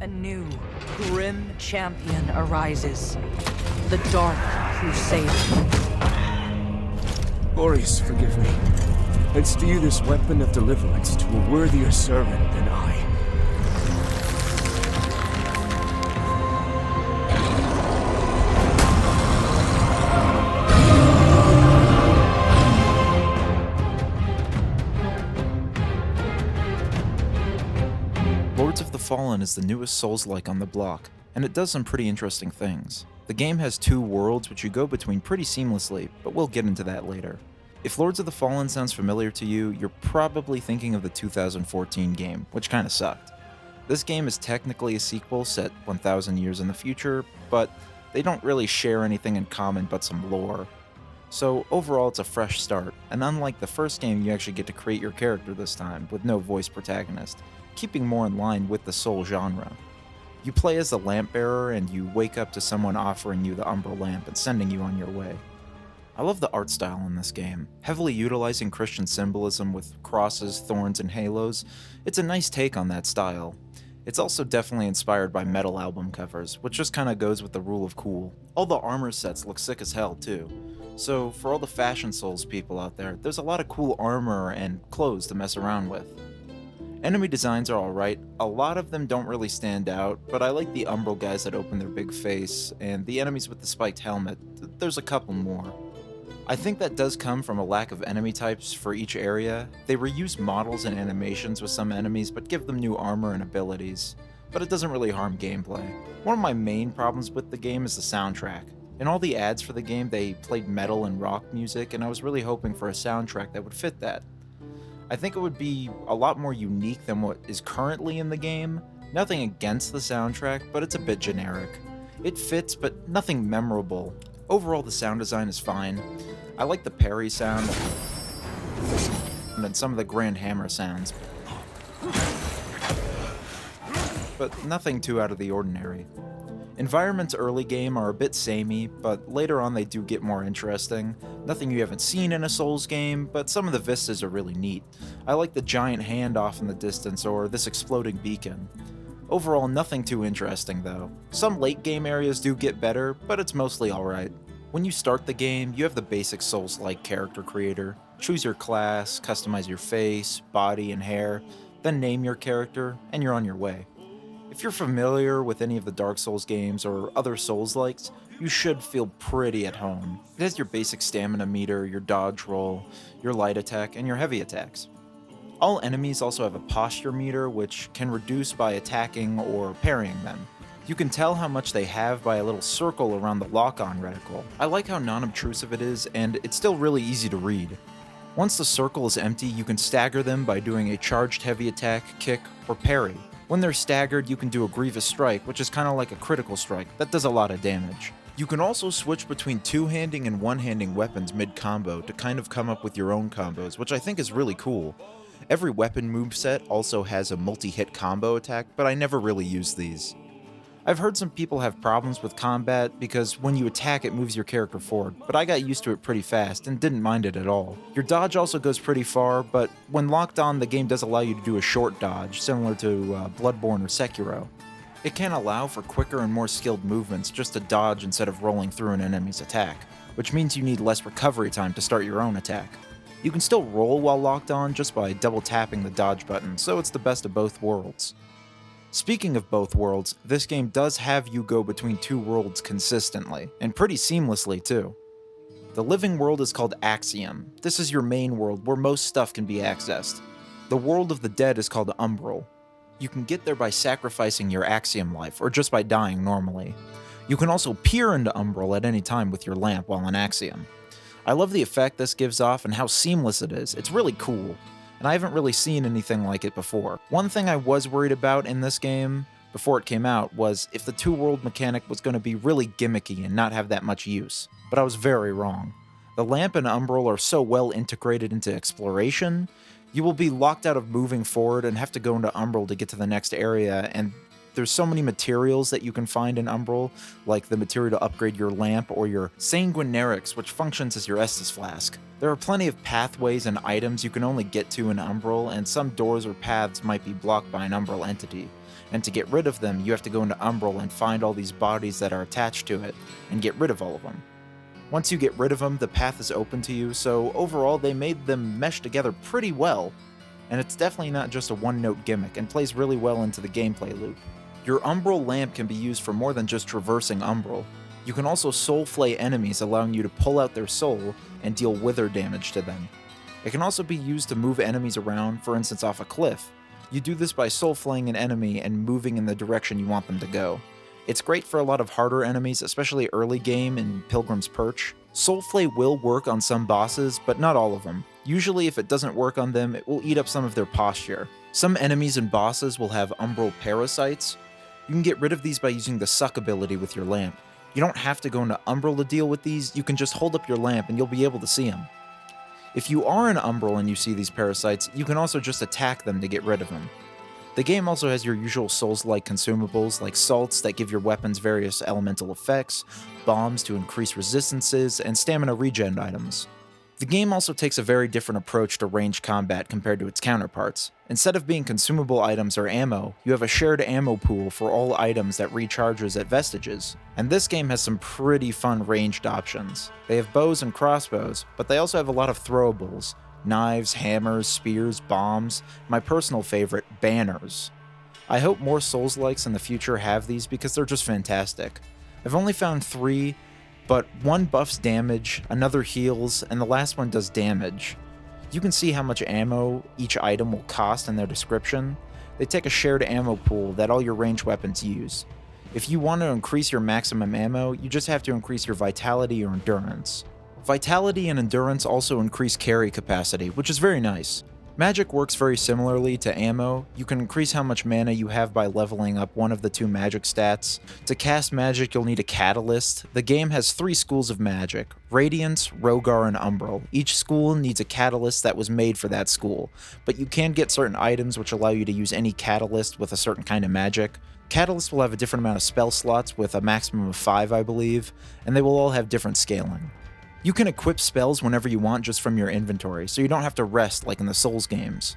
A new, grim champion arises. The Dark Crusader. Glorious, forgive me. It's to you this weapon of deliverance to a worthier servant than I. Lords of the Fallen is the newest Souls-like on the block, and it does some pretty interesting things. The game has two worlds which you go between pretty seamlessly, but we'll get into that later. If Lords of the Fallen sounds familiar to you, you're probably thinking of the 2014 game, which kinda sucked. This game is technically a sequel set 1,000 years in the future, but they don't really share anything in common but some lore. So overall it's a fresh start, and unlike the first game you actually get to create your character this time, with no voice protagonist, keeping more in line with the Soul genre. You play as the lamp bearer and you wake up to someone offering you the Umbral lamp and sending you on your way. I love the art style in this game, heavily utilizing Christian symbolism with crosses, thorns, and halos. It's a nice take on that style. It's also definitely inspired by metal album covers, which just kinda goes with the rule of cool. All the armor sets look sick as hell too. So for all the fashion Souls people out there, there's a lot of cool armor and clothes to mess around with. Enemy designs are alright, a lot of them don't really stand out, but I like the Umbral guys that open their big face, and the enemies with the spiked helmet, there's a couple more. I think that does come from a lack of enemy types for each area. They reuse models and animations with some enemies, but give them new armor and abilities. But it doesn't really harm gameplay. One of my main problems with the game is the soundtrack. In all the ads for the game, they played metal and rock music, and I was really hoping for a soundtrack that would fit that. I think it would be a lot more unique than what is currently in the game. Nothing against the soundtrack, but it's a bit generic. It fits, but nothing memorable. Overall, the sound design is fine. I like the parry sound and some of the grand hammer sounds, but nothing too out of the ordinary. Environments early game are a bit samey, but later on they do get more interesting. Nothing you haven't seen in a Souls game, but some of the vistas are really neat. I like the giant hand off in the distance or this exploding beacon. Overall, nothing too interesting though. Some late game areas do get better, but it's mostly alright. When you start the game, you have the basic Souls-like character creator. Choose your class, customize your face, body, and hair, then name your character, and you're on your way. If you're familiar with any of the Dark Souls games or other Souls-likes, you should feel pretty at home. It has your basic stamina meter, your dodge roll, your light attack, and your heavy attacks. All enemies also have a posture meter, which can reduce by attacking or parrying them. You can tell how much they have by a little circle around the lock-on reticle. I like how non-obtrusive it is, and it's still really easy to read. Once the circle is empty, you can stagger them by doing a charged heavy attack, kick, or parry. When they're staggered, you can do a grievous strike, which is kinda like a critical strike, that does a lot of damage. You can also switch between two-handing and one-handing weapons mid-combo to kind of come up with your own combos, which I think is really cool. Every weapon moveset also has a multi-hit combo attack, but I never really use these. I've heard some people have problems with combat because when you attack it moves your character forward, but I got used to it pretty fast and didn't mind it at all. Your dodge also goes pretty far, but when locked on the game does allow you to do a short dodge, similar to Bloodborne or Sekiro. It can allow for quicker and more skilled movements just to dodge instead of rolling through an enemy's attack, which means you need less recovery time to start your own attack. You can still roll while locked on just by double tapping the dodge button, so it's the best of both worlds. Speaking of both worlds, this game does have you go between two worlds consistently, and pretty seamlessly too. The living world is called Axiom. This is your main world where most stuff can be accessed. The world of the dead is called Umbral. You can get there by sacrificing your Axiom life, or just by dying normally. You can also peer into Umbral at any time with your lamp while in Axiom. I love the effect this gives off and how seamless it is. It's really cool, and I haven't really seen anything like it before. One thing I was worried about in this game, before it came out, was if the two-world mechanic was going to be really gimmicky and not have that much use, but I was very wrong. The lamp and Umbral are so well integrated into exploration, you will be locked out of moving forward and have to go into Umbral to get to the next area, and There's so many materials that you can find in Umbral, like the material to upgrade your lamp or your sanguinarix, which functions as your Estus flask. There are plenty of pathways and items you can only get to in Umbral, and some doors or paths might be blocked by an Umbral entity. And to get rid of them, you have to go into Umbral and find all these bodies that are attached to it, and get rid of all of them. Once you get rid of them, the path is open to you, so overall they made them mesh together pretty well, and it's definitely not just a one-note gimmick, and plays really well into the gameplay loop. Your Umbral lamp can be used for more than just traversing Umbral. You can also soul flay enemies, allowing you to pull out their soul and deal wither damage to them. It can also be used to move enemies around, for instance off a cliff. You do this by soul flaying an enemy and moving in the direction you want them to go. It's great for a lot of harder enemies, especially early game in Pilgrim's Perch. Soulflay will work on some bosses, but not all of them. Usually if it doesn't work on them, it will eat up some of their posture. Some enemies and bosses will have umbral parasites. You can get rid of these by using the suck ability with your lamp. You don't have to go into Umbral to deal with these, you can just hold up your lamp and you'll be able to see them. If you are in Umbral and you see these parasites, you can also just attack them to get rid of them. The game also has your usual Souls-like consumables like salts that give your weapons various elemental effects, bombs to increase resistances, and stamina regen items. The game also takes a very different approach to ranged combat compared to its counterparts. Instead of being consumable items or ammo, you have a shared ammo pool for all items that recharges at Vestiges. And this game has some pretty fun ranged options. They have bows and crossbows, but they also have a lot of throwables. Knives, hammers, spears, bombs, my personal favorite, banners. I hope more Souls-likes in the future have these because they're just fantastic. I've only found 3, but one buffs damage, another heals, and the last one does damage. You can see how much ammo each item will cost in their description. They take a shared ammo pool that all your ranged weapons use. If you want to increase your maximum ammo, you just have to increase your vitality or endurance. Vitality and endurance also increase carry capacity, which is very nice. Magic works very similarly to ammo. You can increase how much mana you have by leveling up one of the 2 magic stats. To cast magic, you'll need a catalyst. The game has 3 schools of magic: Radiance, Rogar, and Umbral. Each school needs a catalyst that was made for that school, but you can get certain items which allow you to use any catalyst with a certain kind of magic. Catalysts will have a different amount of spell slots with a maximum of 5, I believe, and they will all have different scaling. You can equip spells whenever you want just from your inventory, so you don't have to rest like in the Souls games.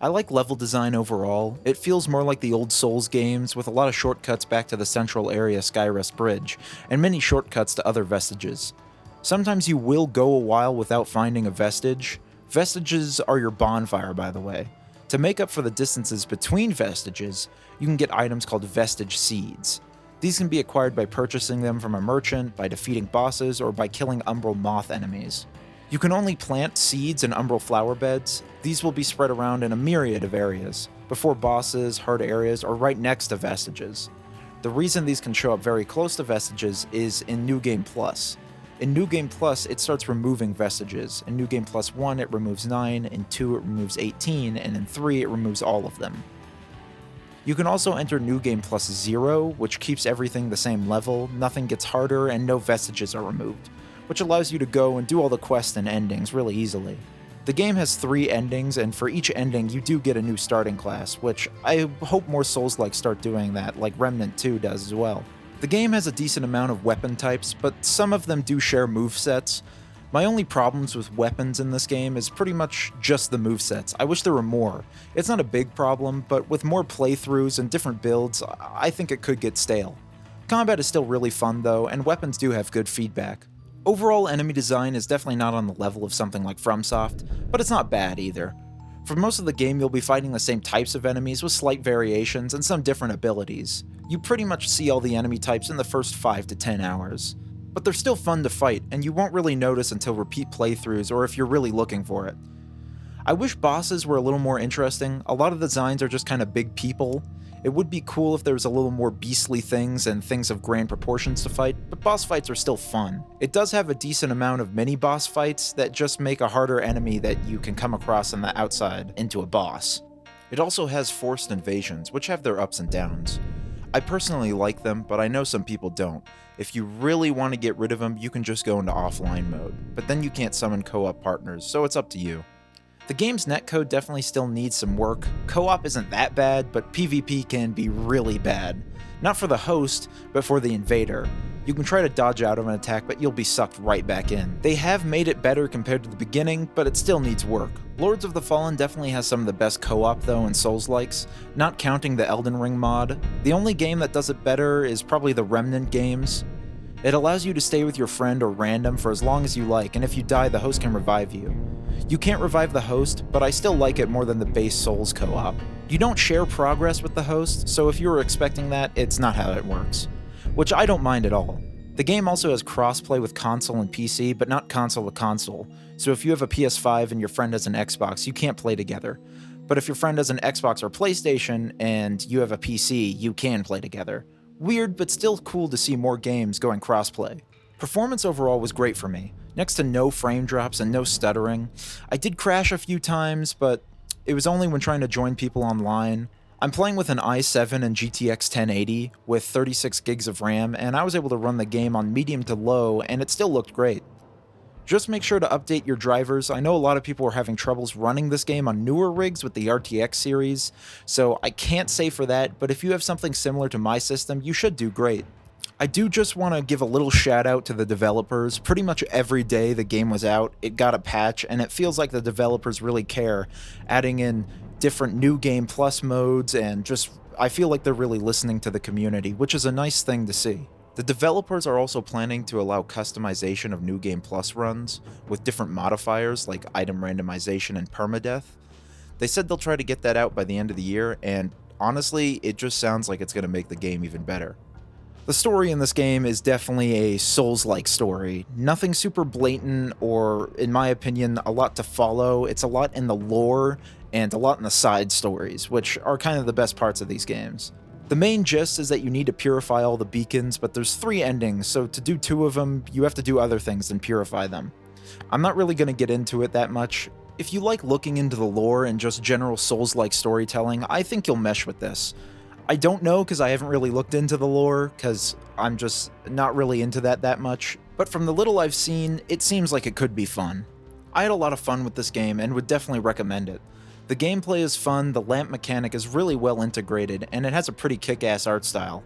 I like level design overall. It feels more like the old Souls games, with a lot of shortcuts back to the central area Skyrest Bridge, and many shortcuts to other vestiges. Sometimes you will go a while without finding a vestige. Vestiges are your bonfire, by the way. To make up for the distances between vestiges, you can get items called vestige seeds. These can be acquired by purchasing them from a merchant, by defeating bosses, or by killing umbral moth enemies. You can only plant seeds in umbral flower beds. These will be spread around in a myriad of areas, before bosses, hard areas, or right next to vestiges. The reason these can show up very close to vestiges is in New Game Plus. In New Game Plus, it starts removing vestiges. In New Game Plus 1, it removes 9, in 2, it removes 18, and in 3, it removes all of them. You can also enter New Game Plus 0, which keeps everything the same level, nothing gets harder, and no vestiges are removed, which allows you to go and do all the quests and endings really easily. The game has 3 endings, and for each ending you do get a new starting class, which I hope more Souls-like start doing that, like Remnant 2 does as well. The game has a decent amount of weapon types, but some of them do share movesets. My only problems with weapons in this game is pretty much just the movesets. I wish there were more. It's not a big problem, but with more playthroughs and different builds, I think it could get stale. Combat is still really fun though, and weapons do have good feedback. Overall enemy design is definitely not on the level of something like FromSoft, but it's not bad either. For most of the game you'll be fighting the same types of enemies with slight variations and some different abilities. You pretty much see all the enemy types in the first 5 to 10 hours. But they're still fun to fight, and you won't really notice until repeat playthroughs or if you're really looking for it. I wish bosses were a little more interesting. A lot of the designs are just kind of big people. It would be cool if there was a little more beastly things and things of grand proportions to fight, but boss fights are still fun. It does have a decent amount of mini boss fights that just make a harder enemy that you can come across on the outside into a boss. It also has forced invasions, which have their ups and downs. I personally like them, but I know some people don't. If you really want to get rid of them, you can just go into offline mode, but then you can't summon co-op partners, so it's up to you. The game's netcode definitely still needs some work. Co-op isn't that bad, but PvP can be really bad. Not for the host, but for the invader. You can try to dodge out of an attack, but you'll be sucked right back in. They have made it better compared to the beginning, but it still needs work. Lords of the Fallen definitely has some of the best co-op though in Souls-likes, not counting the Elden Ring mod. The only game that does it better is probably the Remnant games. It allows you to stay with your friend or random for as long as you like, and if you die, the host can revive you. You can't revive the host, but I still like it more than the base Souls co-op. You don't share progress with the host, so if you were expecting that, it's not how it works. Which I don't mind at all. The game also has crossplay with console and PC, but not console to console, so if you have a PS5 and your friend has an Xbox, you can't play together. But if your friend has an Xbox or PlayStation and you have a PC, you can play together. Weird, but still cool to see more games going crossplay. Performance overall was great for me. Next to no frame drops and no stuttering. I did crash a few times, but it was only when trying to join people online. I'm playing with an i7 and GTX 1080 with 36 gigs of RAM, and I was able to run the game on medium to low, and it still looked great. Just make sure to update your drivers. I know a lot of people are having troubles running this game on newer rigs with the RTX series, so I can't say for that, but if you have something similar to my system, you should do great. I do just want to give a little shout out to the developers. Pretty much every day the game was out, it got a patch, and it feels like the developers really care, adding in different new game plus modes, and just I feel like they're really listening to the community, which is a nice thing to see. The developers are also planning to allow customization of New Game Plus runs with different modifiers like item randomization and permadeath. They said they'll try to get that out by the end of the year, and honestly, it just sounds like it's going to make the game even better. The story in this game is definitely a Souls-like story. Nothing super blatant or, in my opinion, a lot to follow. It's a lot in the lore and a lot in the side stories, which are kind of the best parts of these games. The main gist is that you need to purify all the beacons, but there's 3 endings, so to do 2 of them, you have to do other things than purify them. I'm not really going to get into it that much. If you like looking into the lore and just general Souls-like storytelling, I think you'll mesh with this. I don't know because I haven't really looked into the lore, because I'm just not really into that much, but from the little I've seen, it seems like it could be fun. I had a lot of fun with this game and would definitely recommend it. The gameplay is fun, the lamp mechanic is really well integrated, and it has a pretty kick-ass art style.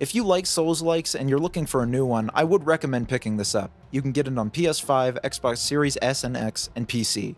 If you like Souls-likes and you're looking for a new one, I would recommend picking this up. You can get it on PS5, Xbox Series S and X, and PC.